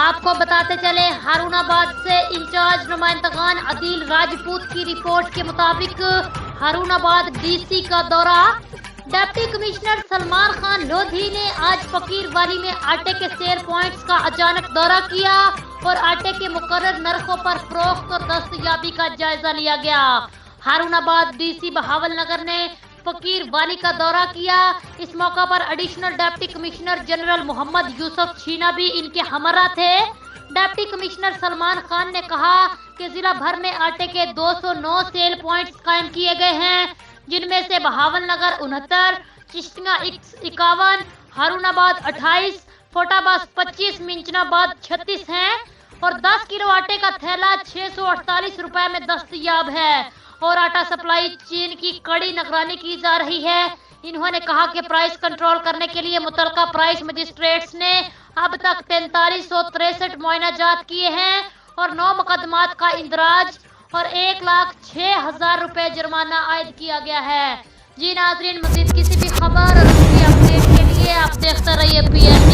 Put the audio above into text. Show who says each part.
Speaker 1: آپ کو بتاتے چلے ہارون آباد سے انچارج نمائندگان عدیل راجپوت کی رپورٹ کے مطابق ہارون آباد ڈی سی کا دورہ۔ ڈپٹی کمشنر سلمان خان لودھی نے آج فقیر والی میں آٹے کے سیل پوائنٹس کا اچانک دورہ کیا اور آٹے کے مقرر نرخوں پر فروخت اور دستیابی کا جائزہ لیا گیا۔ ہارون آباد ڈی سی بہاول نگر نے فقیر والی کا دورہ کیا۔ اس موقع پر ایڈیشنل ڈپٹی کمشنر جنرل محمد یوسف چھینا بھی ان کے ہمراہ تھے۔ ڈپٹی کمشنر سلمان خان نے کہا کہ ضلع بھر میں آٹے کے 209 سیل پوائنٹس قائم کیے گئے ہیں، جن میں سے بہاول نگر 69، چشتیاں 51، ہارون آباد 28، فوٹاباد 25، منچن آباد 36 ہیں اور 10 کلو آٹے کا تھیلا 648 روپے میں دستیاب ہے اور آٹا سپلائی چین کی کڑی نگرانی کی جا رہی ہے۔ انہوں نے کہا کہ پرائس کنٹرول کرنے کے لیے متعلقہ پرائس مجسٹریٹس نے اب تک 4363 معائنہ جات کیے ہیں اور 9 مقدمات کا اندراج اور 1,06,000 روپے جرمانہ عائد کیا گیا ہے۔ جی ناظرین، مزید کسی بھی خبر اور اپڈیٹ کے لیے آپ دیکھتے رہیے PN